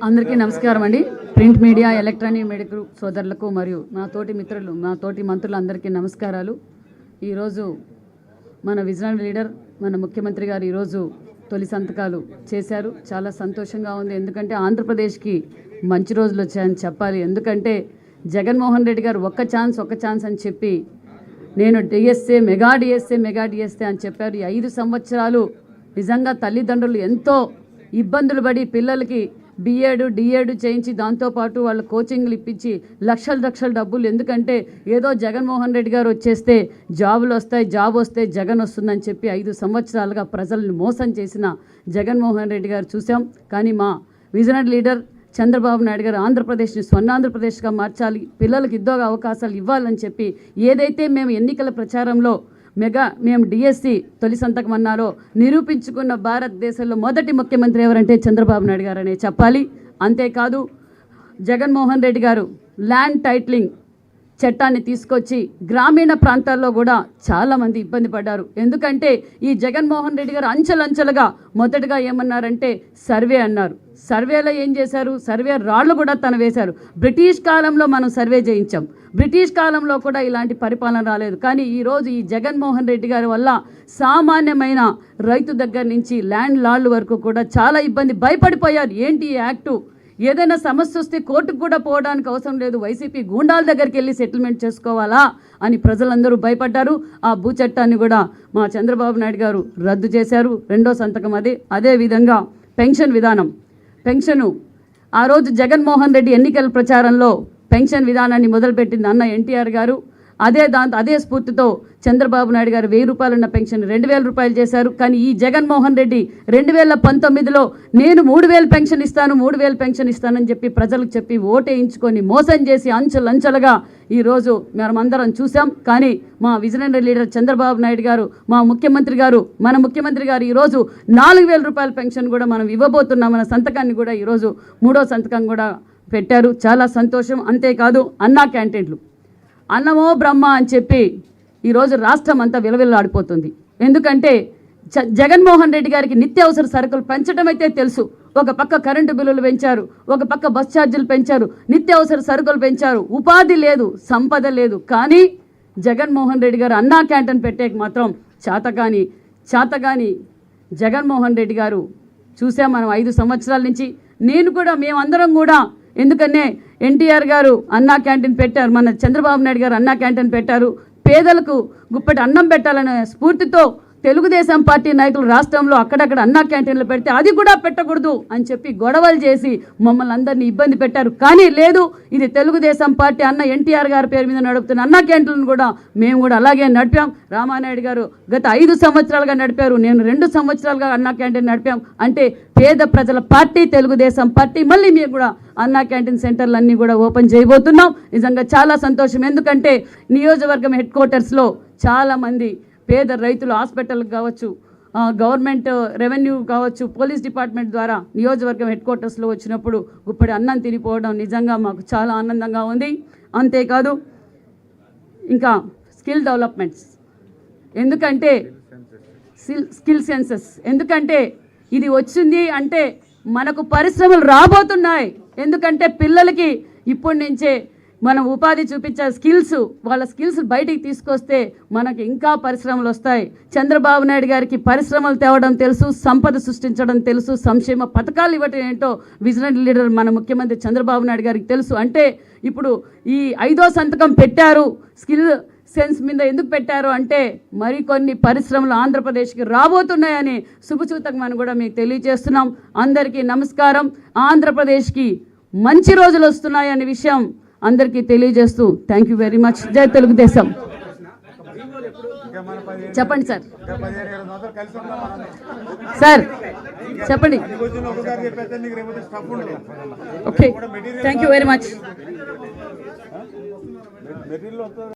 అందరికీ నమస్కారం అండి. ప్రింట్ మీడియా, ఎలక్ట్రానిక్ మీడియా సోదరులకు మరియు నా తోటి మిత్రులు, నా తోటి మంత్రులు అందరికీ నమస్కారాలు. ఈరోజు మన విజనరీ లీడర్, మన ముఖ్యమంత్రి గారు ఈరోజు తొలి సంతకాలు చేశారు. చాలా సంతోషంగా ఉంది. ఎందుకంటే ఆంధ్రప్రదేశ్కి మంచి రోజులు వచ్చాయని చెప్పాలి. ఎందుకంటే జగన్మోహన్ రెడ్డి గారు ఒక్క ఛాన్స్ అని చెప్పి నేను డిఎస్ఏ మెగా డిఎస్ఏ అని చెప్పారు. ఈ 5 సంవత్సరాలు నిజంగా తల్లిదండ్రులు ఎంతో ఇబ్బందులు పడి పిల్లలకి డిఏడ్ చేయించి దాంతోపాటు వాళ్ళ కోచింగ్లు ఇప్పించి లక్షల డబ్బులు. ఎందుకంటే ఏదో జగన్మోహన్ రెడ్డి గారు వచ్చేస్తే జాబ్ వస్తే జగన్ వస్తుందని చెప్పి 5 సంవత్సరాలుగా ప్రజలను మోసం చేసిన జగన్మోహన్ రెడ్డి గారు చూసాం. కానీ మా విజనరీ లీడర్ చంద్రబాబు నాయుడు గారు ఆంధ్రప్రదేశ్ని స్వర్ణాంధ్రప్రదేశ్గా మార్చాలి, పిల్లలకు ఉద్యోగ అవకాశాలు ఇవ్వాలని చెప్పి ఏదైతే మేము ఎన్నికల ప్రచారంలో మేము డిఎస్సి తొలి సంతకం అన్నారో నిరూపించుకున్న భారతదేశంలో మొదటి ముఖ్యమంత్రి ఎవరంటే చంద్రబాబు నాయుడు గారు అనే చెప్పాలి. అంతేకాదు జగన్మోహన్ రెడ్డి గారు ల్యాండ్ టైటిలింగ్ చట్టాన్ని తీసుకొచ్చి గ్రామీణ ప్రాంతాల్లో కూడా చాలామంది ఇబ్బంది పడ్డారు. ఎందుకంటే ఈ జగన్మోహన్ రెడ్డి గారు అంచెలంచెలుగా మొదటగా ఏమన్నారంటే సర్వే అన్నారు. సర్వేలో ఏం చేశారు? సర్వే రాళ్ళు కూడా తను వేశారు. బ్రిటిష్ కాలంలో మనం సర్వే చేయించాం. బ్రిటిష్ కాలంలో కూడా ఇలాంటి పరిపాలన రాలేదు. కానీ ఈరోజు ఈ జగన్మోహన్ రెడ్డి గారి వల్ల సామాన్యమైన రైతు దగ్గర నుంచి ల్యాండ్ లార్డ్ల వరకు కూడా చాలా ఇబ్బంది, భయపడిపోయారు. ఏంటి ఈ యాక్టు? ఏదైనా సమస్య వస్తే కోర్టుకు కూడా పోవడానికి అవసరం లేదు, వైసీపీ గూండాల దగ్గరికి వెళ్ళి సెటిల్మెంట్ చేసుకోవాలా అని ప్రజలందరూ భయపడ్డారు. ఆ భూ చట్టాన్ని కూడా మా చంద్రబాబు నాయుడు గారు రద్దు చేశారు. 2వ సంతకం అదేవిధంగా పెన్షన్ విధానం. పెన్షను ఆ రోజు జగన్మోహన్ రెడ్డి ఎన్నికల ప్రచారంలో పెన్షన్ విధానాన్ని మొదలుపెట్టింది అన్న ఎన్టీఆర్ గారు. అదే స్ఫూర్తితో చంద్రబాబు నాయుడు గారు 1000 రూపాయలు ఉన్న పెన్షన్ 2000 రూపాయలు చేశారు. కానీ ఈ జగన్మోహన్ రెడ్డి 2019లో నేను 3000 పెన్షన్ ఇస్తానని చెప్పి ప్రజలకు చెప్పి ఓటేయించుకొని మోసం చేసి అంచెలంచెలుగా ఈరోజు మనమందరం చూసాం. కానీ మా విజనరీ లీడర్ చంద్రబాబు నాయుడు గారు, మన ముఖ్యమంత్రి గారు ఈరోజు 4000 రూపాయల పెన్షన్ కూడా మనం ఇవ్వబోతున్నాం. మన సంతకాన్ని కూడా ఈరోజు 3వ సంతకం కూడా పెట్టారు. చాలా సంతోషం. అంతేకాదు అన్నా క్యాంటీన్లు, అన్నమో బ్రహ్మ అని చెప్పి ఈరోజు రాష్ట్రం అంతా విలవిల్లాడిపోతుంది. ఎందుకంటే జగన్మోహన్ రెడ్డి గారికి నిత్యావసర సరుకులు పెంచడం అయితే తెలుసు. ఒక పక్క కరెంటు బిల్లులు పెంచారు, ఒక పక్క బస్ ఛార్జీలు పెంచారు, నిత్యావసర సరుకులు పెంచారు, ఉపాధి లేదు, సంపద లేదు. కానీ జగన్మోహన్ రెడ్డి గారు అన్నా క్యాంటీన్ పెట్టేకి మాత్రం చాతగాని జగన్మోహన్ రెడ్డి గారు చూసాం మనం 5 సంవత్సరాల నుంచి. మేమందరం కూడా ఎందుకనే ఎన్టీఆర్ గారు అన్నా క్యాంటీన్ పెట్టారు, మన చంద్రబాబు నాయుడు గారు అన్నా క్యాంటీన్ పెట్టారు. పేదలకు గుప్పటి అన్నం పెట్టాలనే స్ఫూర్తితో తెలుగుదేశం పార్టీ నాయకులు రాష్ట్రంలో అక్కడక్కడ అన్నా క్యాంటీన్లు పెడితే అది కూడా పెట్టకూడదు అని చెప్పి గొడవలు చేసి మమ్మల్ని అందరినీ ఇబ్బంది పెట్టారు. కానీ లేదు, ఇది తెలుగుదేశం పార్టీ అన్న ఎన్టీఆర్ గారి పేరు మీద నడుపుతున్న అన్నా క్యాంటీన్లను కూడా మేము కూడా అలాగే నడిపాం. రామానాయుడు గారు గత 5 సంవత్సరాలుగా నడిపారు, నేను 2 సంవత్సరాలుగా అన్నా క్యాంటీన్ నడిపాం. అంటే పేద ప్రజల పార్టీ తెలుగుదేశం పార్టీ. మళ్ళీ మేము కూడా అన్నా క్యాంటీన్ సెంటర్లు అన్నీ కూడా ఓపెన్ చేయబోతున్నాం. నిజంగా చాలా సంతోషం. ఎందుకంటే నియోజకవర్గం హెడ్ క్వార్టర్స్లో చాలామంది పేద రైతులు హాస్పిటల్కి కావచ్చు, గవర్నమెంట్ రెవెన్యూ కావచ్చు, పోలీస్ డిపార్ట్మెంట్ ద్వారా నియోజకవర్గం హెడ్ క్వార్టర్స్లో వచ్చినప్పుడు గుప్పటి అన్నం తినిపోవడం నిజంగా మాకు చాలా ఆనందంగా ఉంది. అంతేకాదు ఇంకా స్కిల్ డెవలప్మెంట్స్, ఎందుకంటే స్కిల్ సెన్సెస్, ఎందుకంటే ఇది వచ్చింది అంటే మనకు పరిశ్రమలు రాబోతున్నాయి. ఎందుకంటే పిల్లలకి ఇప్పటి నుంచే మనం ఉపాధి చూపించే వాళ్ళ స్కిల్స్ బయటికి తీసుకొస్తే మనకి ఇంకా పరిశ్రమలు వస్తాయి. చంద్రబాబు నాయుడు గారికి పరిశ్రమలు తేవడం తెలుసు, సంపద సృష్టించడం తెలుసు, సంక్షేమ పథకాలు ఇవ్వటం ఏంటో విజనరీ లీడర్ మన ముఖ్యమంత్రి చంద్రబాబు నాయుడు గారికి తెలుసు. అంటే ఇప్పుడు ఈ 5వ సంతకం పెట్టారు. స్కిల్ సెన్స్ మీద ఎందుకు పెట్టారు అంటే మరికొన్ని పరిశ్రమలు ఆంధ్రప్రదేశ్కి రాబోతున్నాయని శుభసూచకం అని కూడా మీకు తెలియజేస్తున్నాం. అందరికీ నమస్కారం. ఆంధ్రప్రదేశ్కి మంచి రోజులు వస్తున్నాయనే విషయం అందరికీ తెలియజేస్తూ థ్యాంక్ యూ వెరీ మచ్. జై తెలుగుదేశం. చెప్పండి సార్. చెప్పండి. Okay, thank you very much.